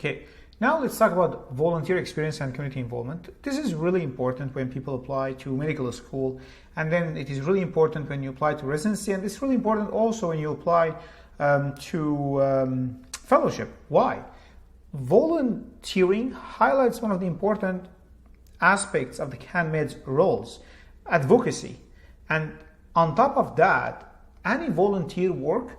Okay, now let's talk about volunteer experience and community involvement. This is really important when people apply to medical school, and then it is really important when you apply to residency, and it's really important also when you apply to fellowship. Why? Volunteering highlights one of the important aspects of the CaRMS roles, advocacy. And on top of that, any volunteer work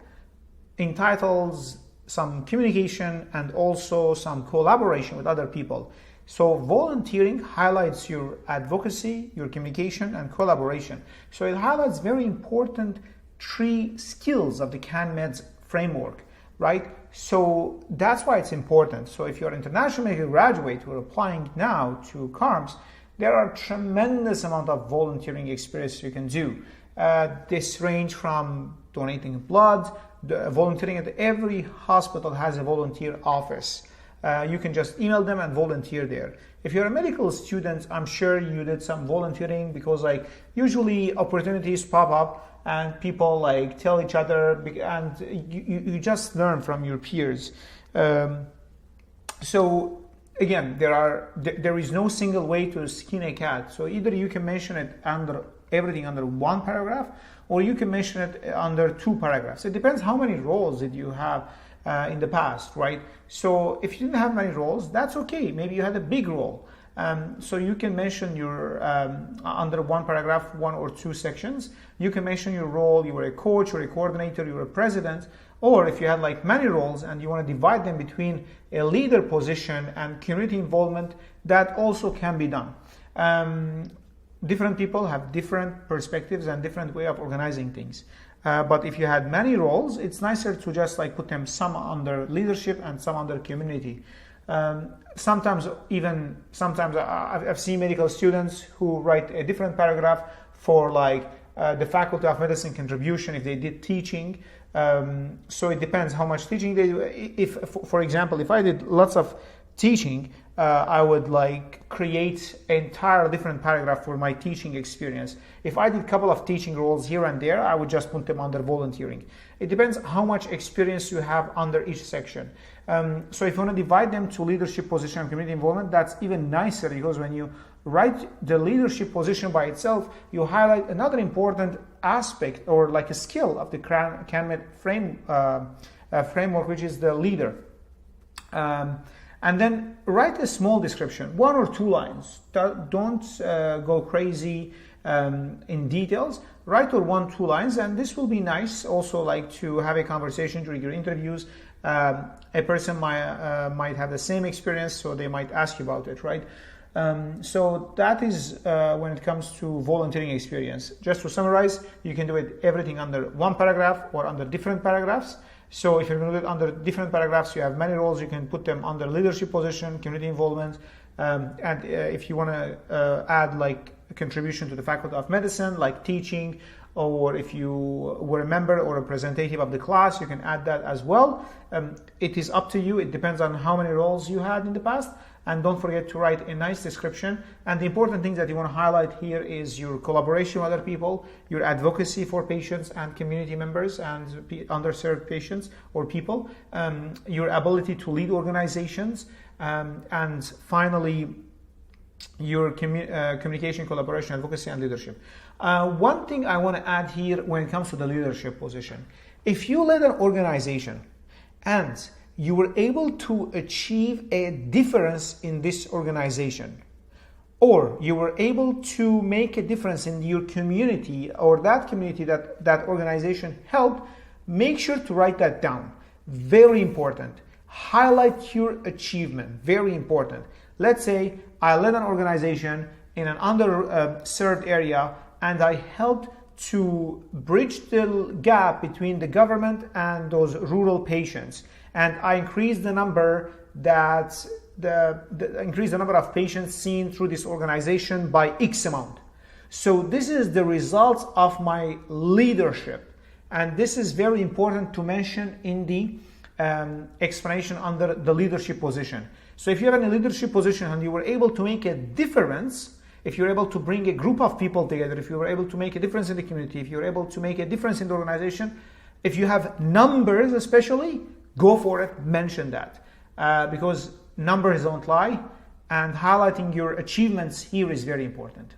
entitles some communication and also some collaboration with other people. So volunteering highlights your advocacy, your communication, and collaboration. So it highlights very important 3 skills of the CaRMS framework, right? So that's why it's important. So if you're an international medical graduate who are applying now to CaRMS, there are tremendous amount of volunteering experience you can do. This range from donating blood, volunteering at every hospital has a volunteer office. You can just email them and volunteer there. If you're a medical student, I'm sure you did some volunteering, because like usually opportunities pop up and people like tell each other, and you just learn from your peers. So again, there is no single way to skin a cat. So either you can mention it under everything under 1 paragraph, or you can mention it under 2 paragraphs. It depends how many roles that you have in the past, right? So if you didn't have many roles, that's okay. Maybe you had a big role. So you can mention your, under 1 paragraph, 1 or 2 sections, you can mention your role. You were a coach or a coordinator, you were a president, or if you had like many roles and you want to divide them between a leader position and community involvement, that also can be done. Different people have different perspectives and different way of organizing things. But if you had many roles, it's nicer to just like put them some under leadership and some under community. Sometimes I've seen medical students who write a different paragraph for like the Faculty of Medicine contribution if they did teaching. So it depends how much teaching they do. If, for example, if I did lots of teaching, I would like create an entire different paragraph for my teaching experience. If I did a couple of teaching roles here and there, I would just put them under volunteering. It depends how much experience you have under each section. So if you want to divide them to leadership position and community involvement, that's even nicer, because when you write the leadership position by itself, you highlight another important aspect or like a skill of the CaRMS framework, which is the leader. And then write a small description, 1 or 2 lines. Don't go crazy in details. Write 1 or 2 lines, and this will be nice also like to have a conversation during your interviews. A person might have the same experience, so they might ask you about it, right? So that is when it comes to volunteering experience. Just to summarize, you can do it everything under 1 paragraph or under different paragraphs. So if you're going to do it under different paragraphs, you have many roles, you can put them under leadership position, community involvement, and if you want to add like a contribution to the Faculty of Medicine, like teaching, or if you were a member or a representative of the class, you can add that as well. It is up to you. It depends on how many roles you had in the past. And don't forget to write a nice description. And the important things that you want to highlight here is your collaboration with other people, your advocacy for patients and community members and underserved patients or people, your ability to lead organizations, and finally, your communication, collaboration, advocacy, and leadership. One thing I want to add here when it comes to the leadership position. If you led an organization and you were able to achieve a difference in this organization, or you were able to make a difference in your community or that community that organization helped, make sure to write that down. Very important. Highlight your achievement. Very important. Let's say I led an organization in an underserved area and I helped to bridge the gap between the government and those rural patients. And I increased the number of patients seen through this organization by X amount. So this is the results of my leadership, and this is very important to mention in the explanation under the leadership position. So if you have a leadership position and you were able to make a difference, if you're able to bring a group of people together, if you were able to make a difference in the community, if you're able to make a difference in the organization, if you have numbers especially, go for it, mention that. because numbers don't lie, and highlighting your achievements here is very important.